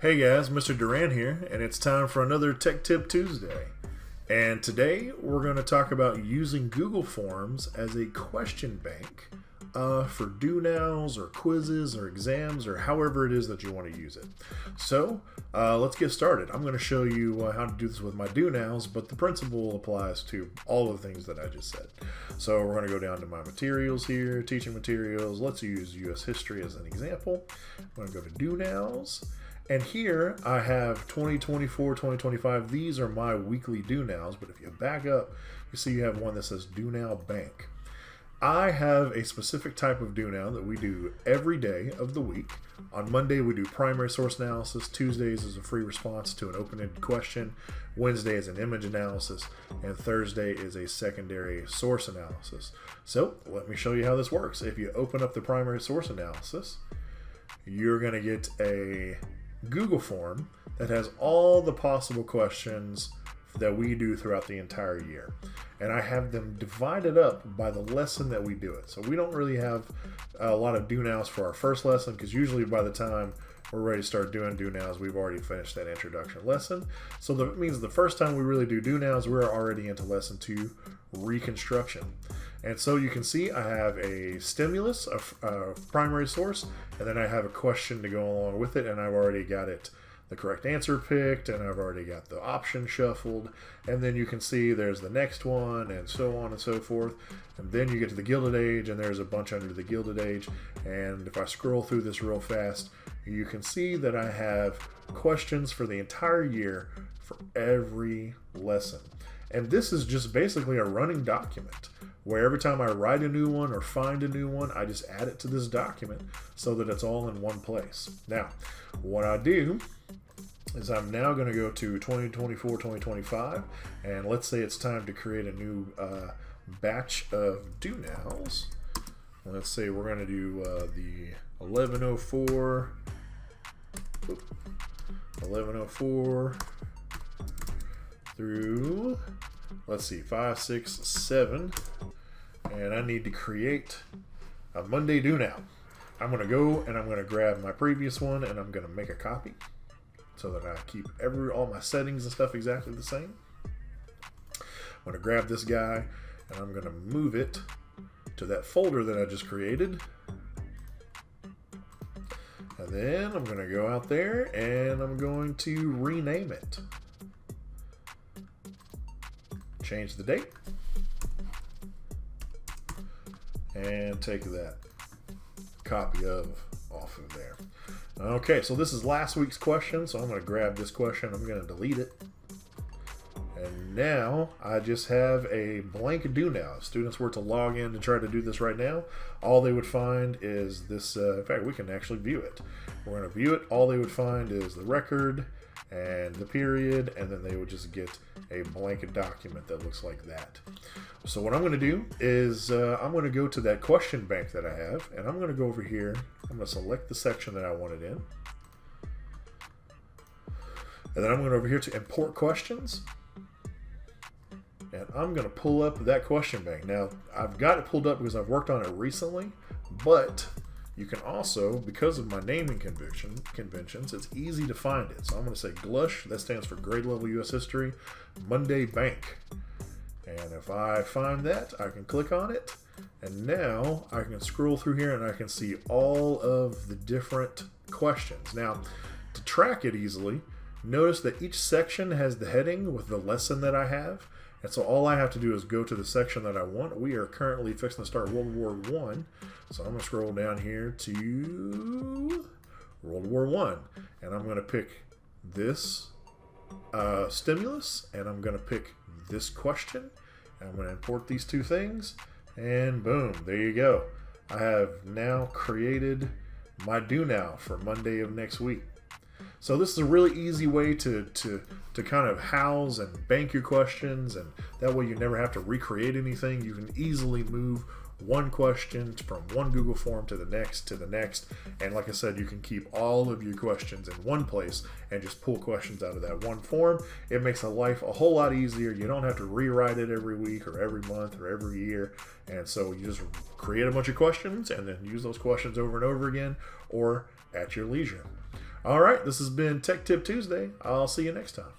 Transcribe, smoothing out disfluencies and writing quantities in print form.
Hey guys, Mr. Duran here, and it's time for another Tech Tip Tuesday. And today we're going to talk about using Google Forms as a question bank for do-nows or quizzes or exams or however it is that you want to use it. So let's get started. I'm going to show you how to do this with my do-nows, but the principle applies to all of the things that I just said. So we're going to go down to my materials here, teaching materials. Let's use U.S. history as an example. I'm going to go to do-nows. And here I have 2024, 2025. These are my weekly do-nows, but if you back up, you see you have one that says Do Now Bank. I have a specific type of do-now that we do every day of the week. On Monday, we do primary source analysis. Tuesdays is a free response to an open-ended question. Wednesday is an image analysis. And Thursday is a secondary source analysis. So let me show you how this works. If you open up the primary source analysis, you're going to get a Google form that has all the possible questions that we do throughout the entire year. And I have them divided up by the lesson that we do it. So we don't really have a lot of do-nows for our first lesson, because usually by the time we're ready to start doing do-nows, we've already finished that introduction lesson. So that means the first time we really do do-nows, we're already into lesson 2, reconstruction. And so you can see I have a stimulus, a primary source, and then I have a question to go along with it, and I've already got it the correct answer picked, and I've already got the option shuffled, and then you can see there's the next one, and so on and so forth. And then you get to the Gilded Age, and there's a bunch under the Gilded Age. And if I scroll through this real fast, you can see that I have questions for the entire year for every lesson. And this is just basically a running document where every time I write a new one or find a new one, I just add it to this document so that it's all in one place. Now, what I do is I'm now going to go to 2024, 2025, and let's say it's time to create a new batch of do-nows. Let's say we're going to do the 1104 through, let's see, 5, 6, 7, and I need to create a Monday do-now. I'm going to go and I'm going to grab my previous one and I'm going to make a copy so that I keep all my settings and stuff exactly the same. I'm going to grab this guy and I'm going to move it to that folder that I just created. And then I'm going to go out there and I'm going to rename it. Change the date. And take that copy off of there. Okay, so this is last week's question, so I'm going to grab this question, I'm going to delete it. And now I just have a blank do-now. If students were to log in and try to do this right now, all they would find is this, in fact, we can actually view it. We're going to view it. All they would find is the record and the period, and then they would just get a blank document that looks like that. So what I'm going to do is I'm going to go to that question bank that I have, and I'm going to go over here. I'm going to select the section that I want it in. And then I'm going over here to import questions. And I'm going to pull up that question bank. Now, I've got it pulled up because I've worked on it recently, but you can also, because of my naming conventions, it's easy to find it. So I'm going to say GLUSH, that stands for Grade Level U.S. History, Monday Bank. And if I find that, I can click on it. And now I can scroll through here and I can see all of the different questions. Now, to track it easily, notice that each section has the heading with the lesson that I have. And so all I have to do is go to the section that I want. We are currently fixing to start World War I. So I'm going to scroll down here to World War I. And I'm going to pick this stimulus. And I'm going to pick this question. And I'm going to import these two things. And boom, there you go. I have now created my do-now for Monday of next week. So this is a really easy way to kind of house and bank your questions, and that way you never have to recreate anything. You can easily move one question from one Google form to the next, and like I said, you can keep all of your questions in one place and just pull questions out of that one form. It makes life a whole lot easier. You don't have to rewrite it every week or every month or every year, and so you just create a bunch of questions and then use those questions over and over again or at your leisure. All right, this has been Tech Tip Tuesday. I'll see you next time.